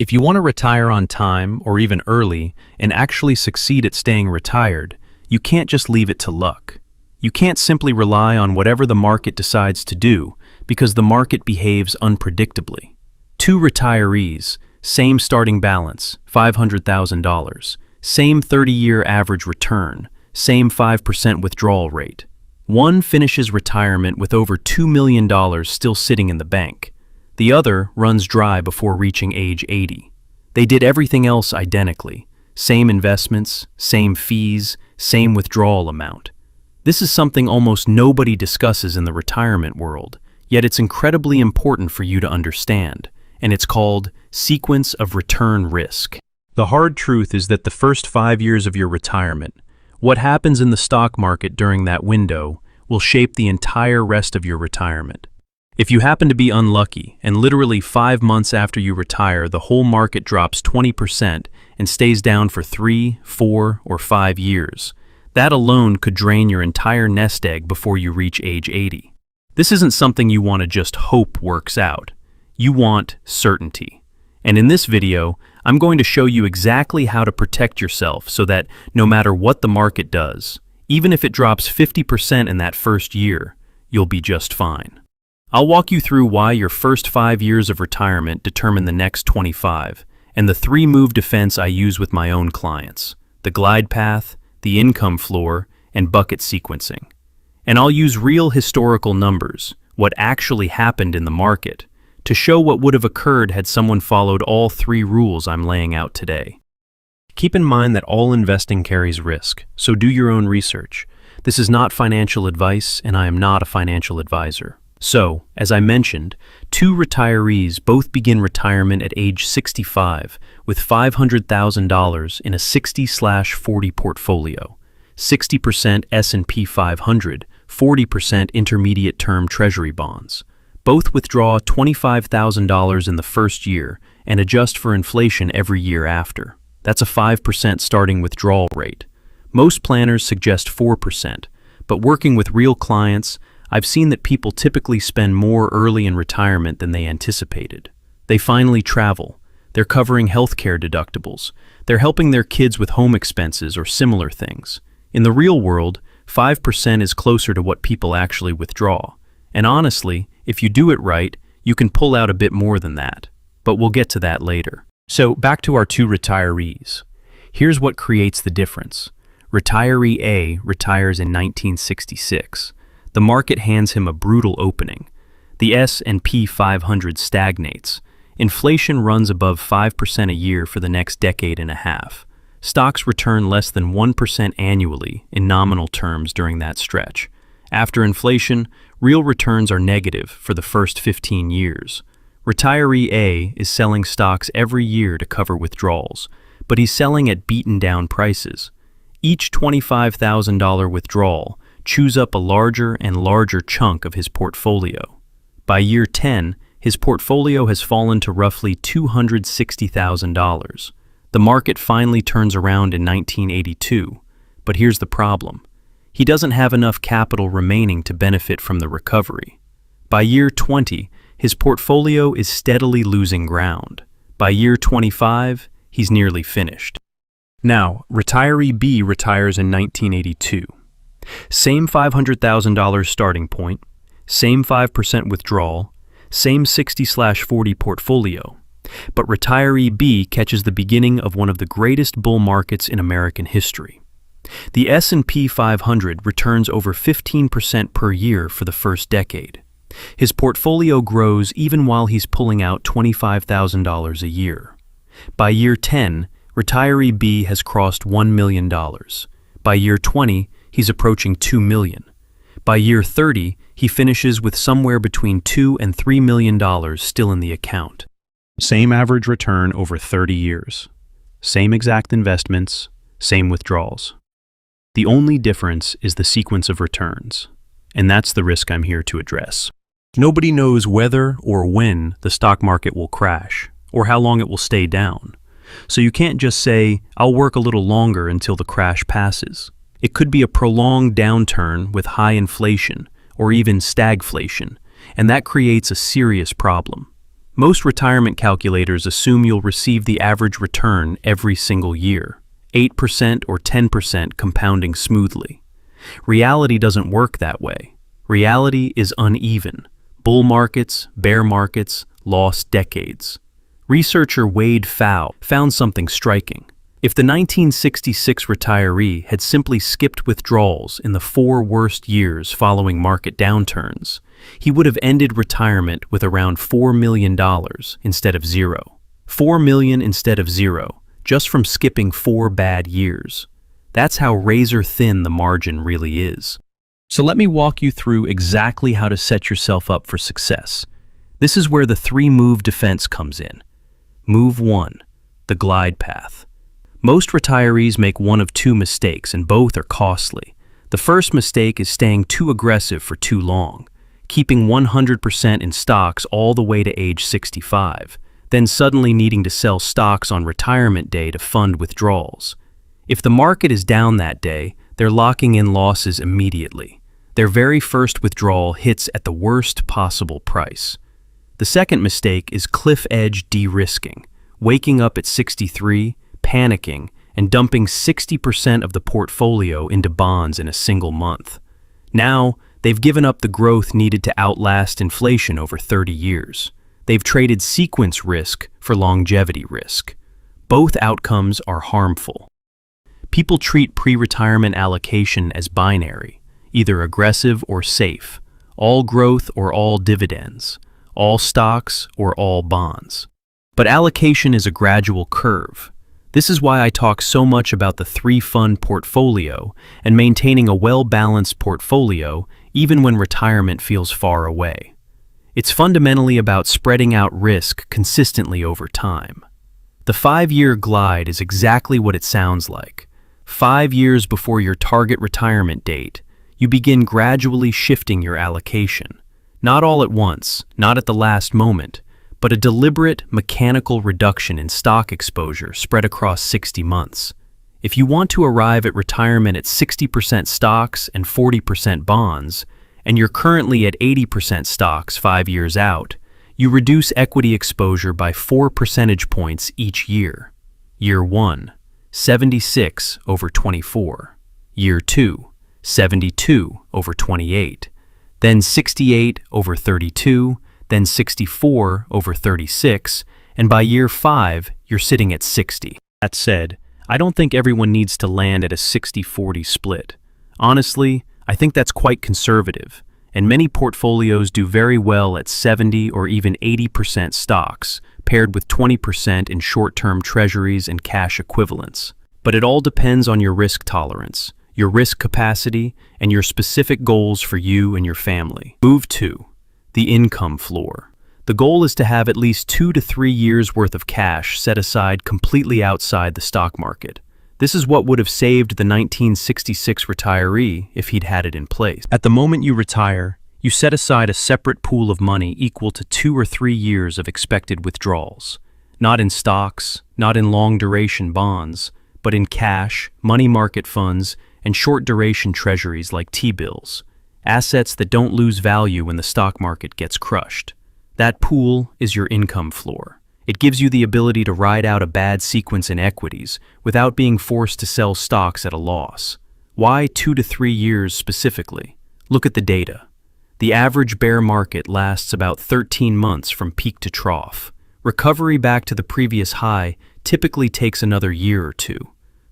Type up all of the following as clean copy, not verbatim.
If you want to retire on time or even early and actually succeed at staying retired, you can't just leave it to luck. You can't simply rely on whatever the market decides to do because the market behaves unpredictably. Two retirees, same starting balance, $500,000, same 30-year average return, same 5% withdrawal rate. One finishes retirement with over $2 million still sitting in the bank. The other runs dry before reaching age 80. They did everything else identically. Same investments, same fees, same withdrawal amount. This is something almost nobody discusses in the retirement world, yet it's incredibly important for you to understand, and it's called sequence of return risk. The hard truth is that the first 5 years of your retirement, what happens in the stock market during that window, will shape the entire rest of your retirement. If you happen to be unlucky and literally 5 months after you retire the whole market drops 20% and stays down for 3, 4, or 5 years, that alone could drain your entire nest egg before you reach age 80. This isn't something you want to just hope works out. You want certainty. And in this video, I'm going to show you exactly how to protect yourself so that no matter what the market does, even if it drops 50% in that first year, you'll be just fine. I'll walk you through why your first 5 years of retirement determine the next 25, and the 3-move defense I use with my own clients: the glide path, the income floor, and bucket sequencing. And I'll use real historical numbers, what actually happened in the market, to show what would have occurred had someone followed all 3 rules I'm laying out today. Keep in mind that all investing carries risk, so do your own research. This is not financial advice, and I am not a financial advisor. So, as I mentioned, 2 retirees both begin retirement at age 65 with $500,000 in a 60/40 portfolio, 60% S&P 500, 40% intermediate-term treasury bonds. Both withdraw $25,000 in the first year and adjust for inflation every year after. That's a 5% starting withdrawal rate. Most planners suggest 4%, but working with real clients, I've seen that people typically spend more early in retirement than they anticipated. They finally travel. They're covering healthcare deductibles. They're helping their kids with home expenses or similar things. In the real world, 5% is closer to what people actually withdraw. And honestly, if you do it right, you can pull out a bit more than that. But we'll get to that later. So back to our 2 retirees. Here's what creates the difference. Retiree A retires in 1966. The market hands him a brutal opening. The S&P 500 stagnates. Inflation runs above 5% a year for the next decade and a half. Stocks return less than 1% annually in nominal terms during that stretch. After inflation, real returns are negative for the first 15 years. Retiree A is selling stocks every year to cover withdrawals, but he's selling at beaten-down prices. Each $25,000 withdrawal chews up a larger and larger chunk of his portfolio. By year 10, his portfolio has fallen to roughly $260,000. The market finally turns around in 1982, but here's the problem. He doesn't have enough capital remaining to benefit from the recovery. By year 20, his portfolio is steadily losing ground. By year 25, he's nearly finished. Now, retiree B retires in 1982. Same $500,000 starting point, same 5% withdrawal, same 60/40 portfolio. But retiree B catches the beginning of one of the greatest bull markets in American history. The S&P 500 returns over 15% per year for the first decade. His portfolio grows even while he's pulling out $25,000 a year. By year 10, retiree B has crossed $1 million. By year 20, he's approaching $2 million. By year 30, he finishes with somewhere between $2 and $3 million still in the account. Same average return over 30 years. Same exact investments, same withdrawals. The only difference is the sequence of returns, and that's the risk I'm here to address. Nobody knows whether or when the stock market will crash, or how long it will stay down. So you can't just say, I'll work a little longer until the crash passes. It could be a prolonged downturn with high inflation, or even stagflation, and that creates a serious problem. Most retirement calculators assume you'll receive the average return every single year, 8% or 10% compounding smoothly. Reality doesn't work that way. Reality is uneven. Bull markets, bear markets, lost decades. Researcher Wade Pfau found something striking. If the 1966 retiree had simply skipped withdrawals in the 4 worst years following market downturns, he would have ended retirement with around $4 million instead of zero. $4 million instead of zero, just from skipping 4 bad years. That's how razor thin the margin really is. So let me walk you through exactly how to set yourself up for success. This is where the 3-move defense comes in. Move 1, the glide path. Most retirees make one of 2 mistakes, and both are costly. The first mistake is staying too aggressive for too long, keeping 100% in stocks all the way to age 65, then suddenly needing to sell stocks on retirement day to fund withdrawals. If the market is down that day, they're locking in losses immediately. Their very first withdrawal hits at the worst possible price. The second mistake is cliff edge de-risking, waking up at 63, panicking, and dumping 60% of the portfolio into bonds in a single month. Now, they've given up the growth needed to outlast inflation over 30 years. They've traded sequence risk for longevity risk. Both outcomes are harmful. People treat pre-retirement allocation as binary, either aggressive or safe, all growth or all dividends, all stocks or all bonds. But allocation is a gradual curve. This is why I talk so much about the 3-fund portfolio and maintaining a well-balanced portfolio even when retirement feels far away. It's fundamentally about spreading out risk consistently over time. The 5-year glide is exactly what it sounds like. 5 years before your target retirement date, you begin gradually shifting your allocation. Not all at once, not at the last moment, but a deliberate, mechanical reduction in stock exposure spread across 60 months. If you want to arrive at retirement at 60% stocks and 40% bonds, and you're currently at 80% stocks 5 years out, you reduce equity exposure by 4 percentage points each year. Year 1, 76 over 24. Year 2, 72 over 28. Then 68 over 32, then 64 over 36, and by year 5, you're sitting at 60. That said, I don't think everyone needs to land at a 60-40 split. Honestly, I think that's quite conservative, and many portfolios do very well at 70 or even 80% stocks, paired with 20% in short-term treasuries and cash equivalents. But it all depends on your risk tolerance, your risk capacity, and your specific goals for you and your family. Move 2. The income floor. The goal is to have at least 2 to 3 years worth of cash set aside completely outside the stock market. This is what would have saved the 1966 retiree if he'd had it in place. At the moment you retire, you set aside a separate pool of money equal to 2 or 3 years of expected withdrawals. Not in stocks, not in long-duration bonds, but in cash, money market funds, and short-duration treasuries like T-bills. Assets that don't lose value when the stock market gets crushed. That pool is your income floor. It gives you the ability to ride out a bad sequence in equities without being forced to sell stocks at a loss. Why 2 to 3 years specifically? Look at the data. The average bear market lasts about 13 months from peak to trough. Recovery back to the previous high typically takes another year or 2.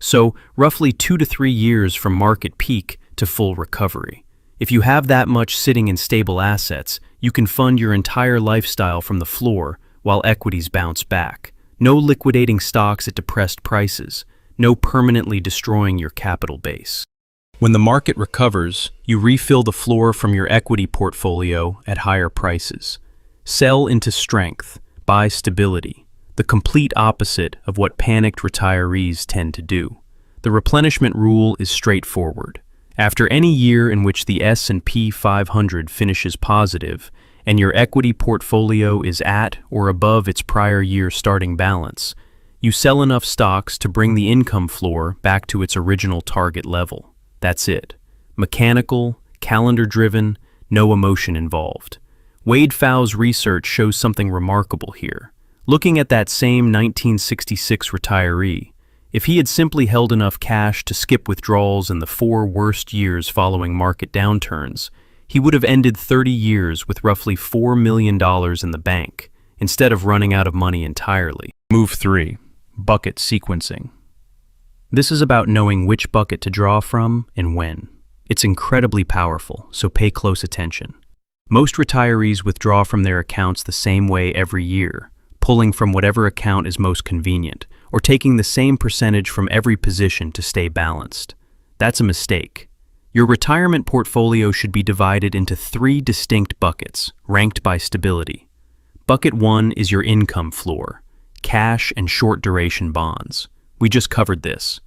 So, roughly 2 to 3 years from market peak to full recovery. If you have that much sitting in stable assets, you can fund your entire lifestyle from the floor while equities bounce back. No liquidating stocks at depressed prices. No permanently destroying your capital base. When the market recovers, you refill the floor from your equity portfolio at higher prices. Sell into strength, buy stability. The complete opposite of what panicked retirees tend to do. The replenishment rule is straightforward. After any year in which the S&P 500 finishes positive and your equity portfolio is at or above its prior year starting balance, you sell enough stocks to bring the income floor back to its original target level. That's it. Mechanical, calendar-driven, no emotion involved. Wade Pfau's research shows something remarkable here. Looking at that same 1966 retiree, if he had simply held enough cash to skip withdrawals in the 4 worst years following market downturns, he would have ended 30 years with roughly $4 million in the bank, instead of running out of money entirely. Move 3. Bucket sequencing. This is about knowing which bucket to draw from and when. It's incredibly powerful, so pay close attention. Most retirees withdraw from their accounts the same way every year, pulling from whatever account is most convenient, or taking the same percentage from every position to stay balanced. That's a mistake. Your retirement portfolio should be divided into 3 distinct buckets, ranked by stability. Bucket 1 is your income floor, cash and short-duration bonds. We just covered this.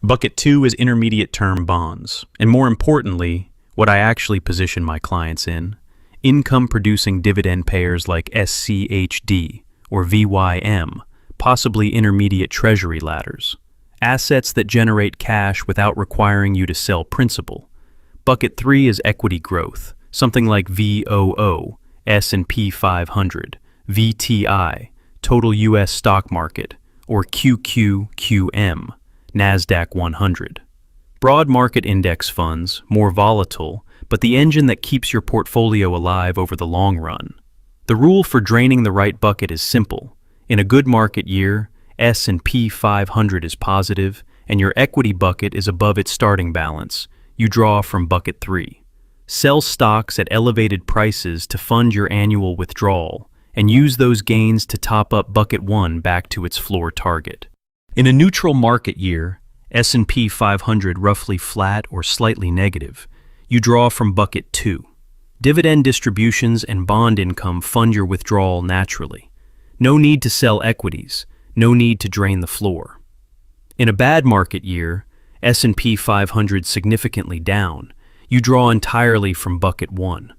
Bucket 2 is intermediate-term bonds, and more importantly, what I actually position my clients in, income-producing dividend payers like SCHD or VYM, possibly intermediate treasury ladders, assets that generate cash without requiring you to sell principal. Bucket 3 is equity growth, something like VOO, S&P 500, VTI, Total U.S. Stock Market, or QQQM, NASDAQ 100. Broad market index funds, more volatile, but the engine that keeps your portfolio alive over the long run. The rule for draining the right bucket is simple. In a good market year, S&P 500 is positive, and your equity bucket is above its starting balance. You draw from bucket 3. Sell stocks at elevated prices to fund your annual withdrawal, and use those gains to top up bucket 1 back to its floor target. In a neutral market year, S&P 500 roughly flat or slightly negative, you draw from bucket 2. Dividend distributions and bond income fund your withdrawal naturally. No need to sell equities, no need to drain the floor. In a bad market year, S&P 500 significantly down, you draw entirely from bucket 1.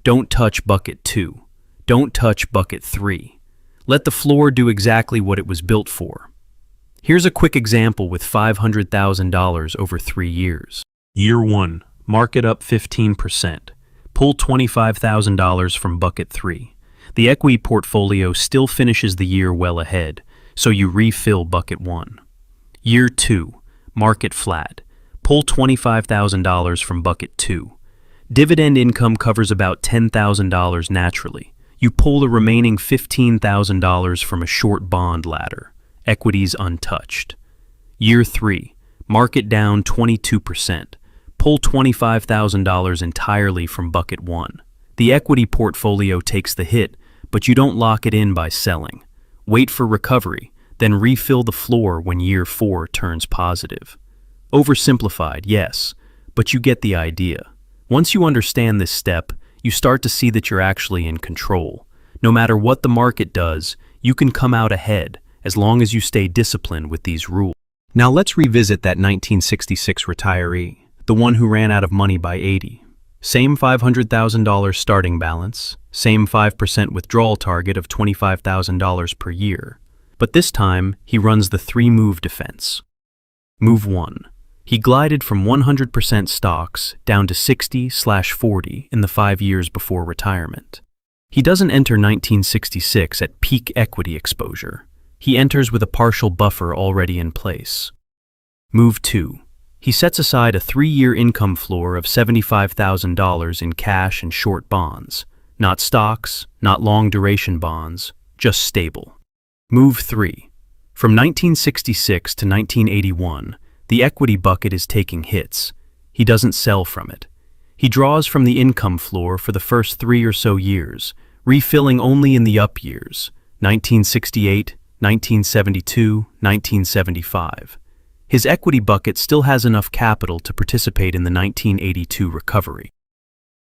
Don't touch bucket 2. Don't touch bucket 3. Let the floor do exactly what it was built for. Here's a quick example with $500,000 over 3 years. Year 1, market up 15%. Pull $25,000 from bucket 3. The equity portfolio still finishes the year well ahead, so you refill bucket 1. Year 2, market flat. Pull $25,000 from bucket 2. Dividend income covers about $10,000 naturally. You pull the remaining $15,000 from a short bond ladder. Equities untouched. Year 3, market down 22%. Pull $25,000 entirely from bucket 1. The equity portfolio takes the hit, but you don't lock it in by selling. Wait for recovery, then refill the floor when year 4 turns positive. Oversimplified, yes, but you get the idea. Once you understand this step, you start to see that you're actually in control. No matter what the market does, you can come out ahead as long as you stay disciplined with these rules. Now let's revisit that 1966 retiree, the one who ran out of money by 80. Same $500,000 starting balance, same 5% withdrawal target of $25,000 per year. But this time, he runs the 3-move defense. Move 1. He glided from 100% stocks down to 60/40 in the 5 years before retirement. He doesn't enter 1966 at peak equity exposure. He enters with a partial buffer already in place. Move 2. He sets aside a 3-year income floor of $75,000 in cash and short bonds. Not stocks, not long-duration bonds, just stable. Move 3. From 1966 to 1981, the equity bucket is taking hits. He doesn't sell from it. He draws from the income floor for the first 3 or so years, refilling only in the up years, 1968, 1972, 1975. His equity bucket still has enough capital to participate in the 1982 recovery.